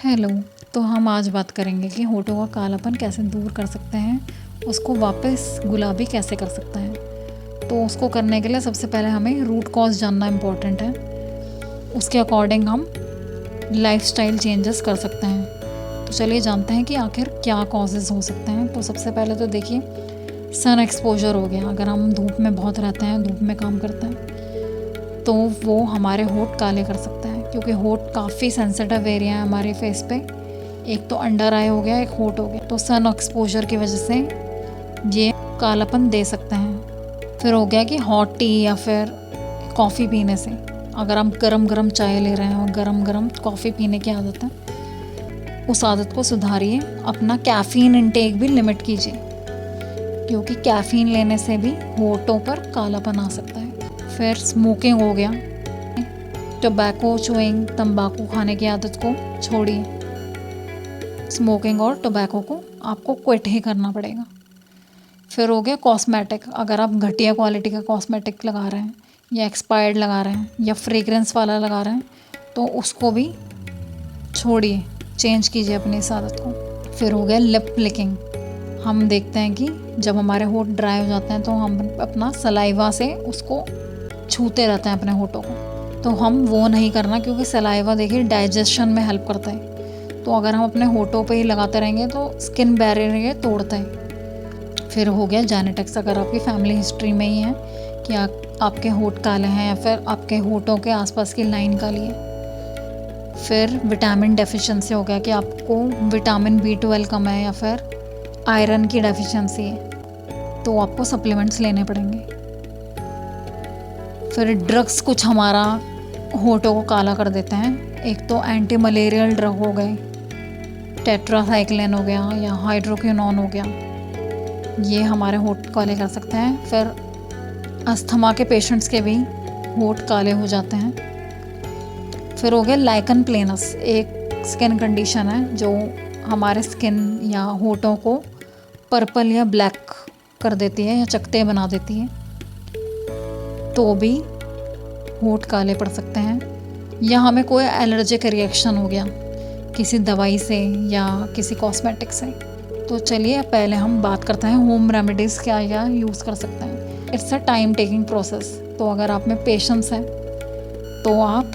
Hello. तो हम आज बात करेंगे कि होठों का कालापन कैसे दूर कर सकते हैं, उसको वापस गुलाबी कैसे कर सकते हैं। तो उसको करने के लिए सबसे पहले हमें रूट कॉज जानना इम्पोर्टेंट है। उसके अकॉर्डिंग हम लाइफस्टाइल चेंजेस कर सकते हैं। तो चलिए जानते हैं कि आखिर क्या कॉजेज़ हो सकते हैं। तो सबसे पहले तो देखिए, सन एक्सपोजर हो गया। अगर हम धूप में बहुत रहते हैं, धूप में काम करते हैं, तो वो हमारे होठ काले कर सकता है, क्योंकि होठ काफ़ी सेंसिटिव एरिया है हमारे फेस पे। एक तो अंडर आई हो गया, एक होठ हो गया। तो सन एक्सपोजर की वजह से ये कालापन दे सकते हैं। फिर हो गया कि हॉट टी या फिर कॉफ़ी पीने से। अगर हम गरम गरम चाय ले रहे हैं और गरम गरम कॉफ़ी पीने की आदत है, उस आदत को सुधारिए। अपना कैफ़ीन इंटेक भी लिमिट कीजिए, क्योंकि कैफ़ीन लेने से भी होठों पर कालापन आ सकता है। फिर स्मोकिंग हो गया। टोबैको चुइंग, तंबाकू खाने की आदत को छोड़िए। स्मोकिंग और टोबैको को आपको क्विट ही करना पड़ेगा। फिर हो गया कॉस्मेटिक। अगर आप घटिया क्वालिटी का कॉस्मेटिक लगा रहे हैं, या एक्सपायर्ड लगा रहे हैं, या फ्रेग्रेंस वाला लगा रहे हैं, तो उसको भी छोड़िए, चेंज कीजिए अपनी इस आदत को। फिर हो गया लिप लिकिंग। हम देखते हैं कि जब हमारे होठ ड्राई हो जाते हैं, तो हम अपना सलाइवा से उसको छूते रहते हैं अपने होठों को। तो हम वो नहीं करना, क्योंकि सलाइवा देखिए डाइजेशन में हेल्प करता है। तो अगर हम अपने होठों पे ही लगाते रहेंगे तो स्किन बैरियर ये तोड़ता है। फिर हो गया जेनेटिक्स। अगर आपकी फैमिली हिस्ट्री में ही है कि आपके होठ काले हैं, या फिर आपके होठों के आसपास की लाइन काली है। फिर विटामिन डेफिशिएंसी हो गया कि आपको विटामिन B12 कम है, या फिर आयरन की डेफिशिएंसी है, तो आपको सप्लीमेंट्स लेने पड़ेंगे। फिर ड्रग्स कुछ हमारा होठों को काला कर देते हैं। एक तो एंटी मलेरियल ड्रग हो गए, टेट्रासाइक्लिन हो गया, या हाइड्रोक्विनोन हो गया, ये हमारे होठ काले कर सकते हैं। फिर अस्थमा के पेशेंट्स के भी होठ काले हो जाते हैं। फिर हो गया लाइकन प्लेनस। एक स्किन कंडीशन है जो हमारे स्किन या होठों को पर्पल या ब्लैक कर देती है, या चकते बना देती है, तो भी होठ काले पड़ सकते हैं। या हमें कोई एलर्जिक रिएक्शन हो गया किसी दवाई से या किसी कॉस्मेटिक से। तो चलिए पहले हम बात करते हैं होम रेमेडीज़ क्या या यूज़ कर सकते हैं। It's a time taking process. तो अगर आप में पेशेंस है तो आप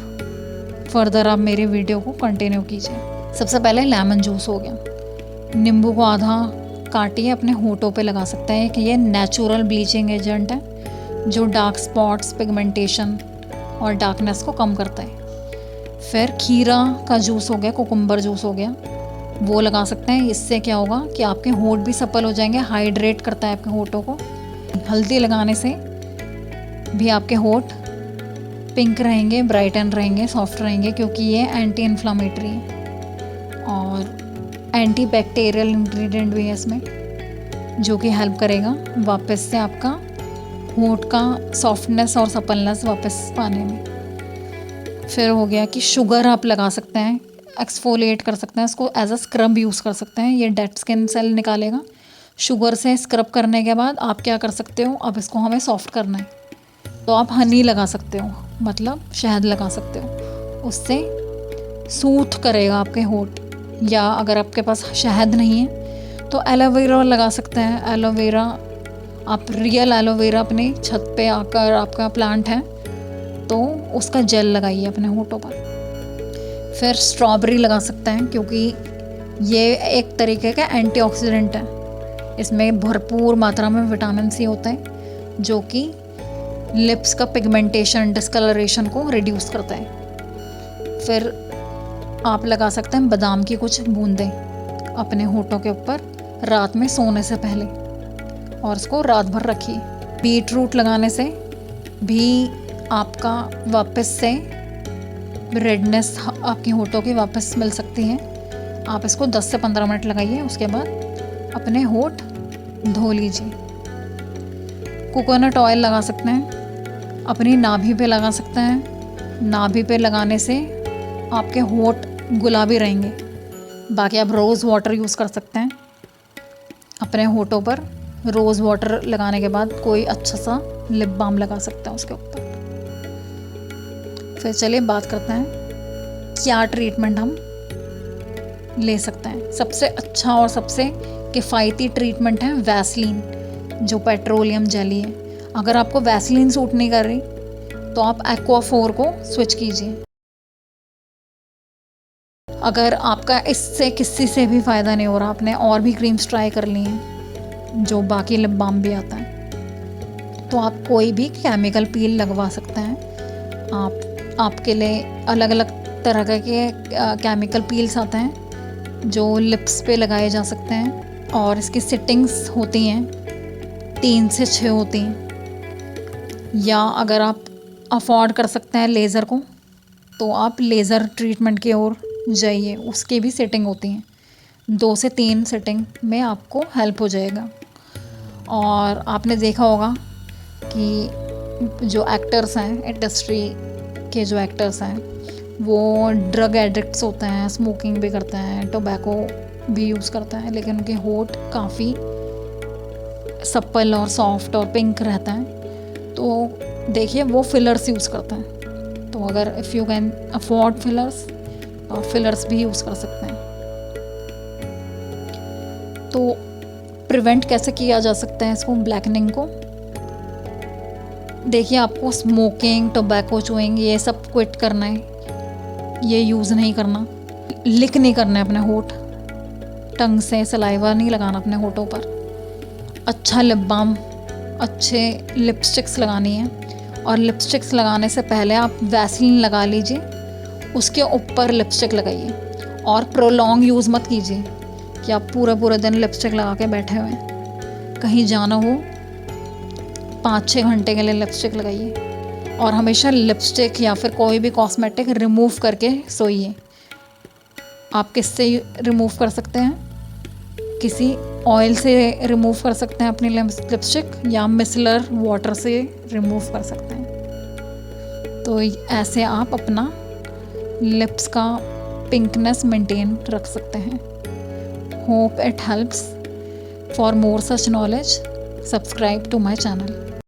फर्दर आप मेरे वीडियो को कंटिन्यू कीजिए। सबसे पहले लेमन जूस हो गया। नींबू को आधा काटिए, अपने होठों पे लगा सकते हैं कि ये नेचुरल ब्लीचिंग एजेंट है, जो डार्क स्पॉट्स, पिगमेंटेशन और डार्कनेस को कम करता है। फिर खीरा का जूस हो गया, कुकुम्बर जूस हो गया, वो लगा सकते हैं। इससे क्या होगा कि आपके होठ भी सप्पल हो जाएंगे, हाइड्रेट करता है आपके होठों को। हल्दी लगाने से भी आपके होठ पिंक रहेंगे, ब्राइटन रहेंगे, सॉफ्ट रहेंगे, क्योंकि ये एंटी इन्फ्लामेटरी है और एंटी बैक्टीरियल इंग्रेडिएंट भी है इसमें, जो कि हेल्प करेगा वापस से आपका होठ का सॉफ्टनेस और सपलनेस वापस पाने में। फिर हो गया कि शुगर आप लगा सकते हैं, एक्सफोलिएट कर सकते हैं, इसको एज अ स्क्रब यूज़ कर सकते हैं। ये डेड स्किन सेल निकालेगा। शुगर से स्क्रब करने के बाद आप क्या कर सकते हो, अब इसको हमें सॉफ्ट करना है, तो आप हनी लगा सकते हो, मतलब शहद लगा सकते हो। उससे सूथ करेगा आपके होठ। या अगर आपके पास शहद नहीं है तो एलोवेरा लगा सकते हैं। एलोवेरा आप रियल एलोवेरा अपनी छत पे आकर, आपका प्लांट है तो उसका जेल लगाइए अपने होठों पर। फिर स्ट्रॉबेरी लगा सकते हैं, क्योंकि ये एक तरीके का एंटीऑक्सीडेंट है। इसमें भरपूर मात्रा में विटामिन C होता है, जो कि लिप्स का पिगमेंटेशन, डिस्कलरेशन को रिड्यूस करता है। फिर आप लगा सकते हैं बादाम की कुछ बूंदें अपने होठों के ऊपर रात में सोने से पहले, और इसको रात भर रखिए। बीट रूट लगाने से भी आपका वापस से रेडनेस आपकी होठों की वापस मिल सकती है। आप इसको 10 से 15 मिनट लगाइए, उसके बाद अपने होठ धो लीजिए। कोकोनट ऑयल लगा सकते हैं, अपनी नाभि पे लगा सकते हैं। नाभि पे लगाने से आपके होठ गुलाबी रहेंगे। बाकी आप रोज़ वाटर यूज़ कर सकते हैं अपने होठों पर। रोज़ वाटर लगाने के बाद कोई अच्छा सा लिप बाम लगा सकते हैं उसके ऊपर। फिर चलिए बात करते हैं क्या ट्रीटमेंट हम ले सकते हैं। सबसे अच्छा और सबसे किफ़ायती ट्रीटमेंट है वैसलीन, जो पेट्रोलियम जेली है। अगर आपको वैसलीन सूट नहीं कर रही तो आप एक्वा4 को स्विच कीजिए। अगर आपका इससे किसी से भी फ़ायदा नहीं हो रहा, आपने और भी क्रीम्स ट्राई कर ली हैं जो बाकी लिप बाम भी आता है, तो आप कोई भी केमिकल पील लगवा सकते हैं। आपके लिए अलग अलग तरह के केमिकल पील्स आते हैं जो लिप्स पे लगाए जा सकते हैं, और इसकी सिटिंग्स होती हैं 3 से 6 होती हैं। या अगर आप अफोर्ड कर सकते हैं लेज़र को तो आप लेज़र ट्रीटमेंट की ओर जाइए, उसकी भी सेटिंग होती हैं। 2 से 3 सेटिंग में आपको हेल्प हो जाएगा। और आपने देखा होगा कि जो एक्टर्स हैं, इंडस्ट्री के जो एक्टर्स हैं, वो ड्रग एडिक्ट्स होते हैं, स्मोकिंग भी करते हैं, टोबैको भी यूज़ करते हैं, लेकिन उनके होठ काफ़ी सप्पल और सॉफ्ट और पिंक रहता है। तो देखिए वो फिलर्स यूज़ करते हैं। तो अगर if you can afford fillers, तो फिलर्स भी यूज़ कर सकते हैं। तो प्रिवेंट कैसे किया जा सकता है इसको, ब्लैकनिंग को? देखिए, आपको स्मोकिंग, टोबैको चूइंग ये सब क्विट करना है, ये यूज़ नहीं करना, लिक नहीं करना है अपने होठ, टंग से सलाइवा नहीं लगाना अपने होठों पर। अच्छा लिप बाम, अच्छे लिपस्टिक्स लगानी है, और लिपस्टिक्स लगाने से पहले आप वैसलीन लगा लीजिए, उसके ऊपर लिपस्टिक लगाइए। और प्रोलॉन्ग यूज़ मत कीजिए कि आप पूरा दिन लिपस्टिक लगा के बैठे हुए हैं। कहीं जाना हो 5-6 घंटे के लिए लिपस्टिक लगाइए, और हमेशा लिपस्टिक या फिर कोई भी कॉस्मेटिक रिमूव करके सोइए। आप किससे रिमूव कर सकते हैं? किसी ऑयल से रिमूव कर सकते हैं अपनी लिपस्टिक, या मिसलर वाटर से रिमूव कर सकते हैं। तो ऐसे आप अपना लिप्स का पिंकनेस मेंटेन रख सकते हैं। Hope it helps. For more such knowledge, subscribe to my channel.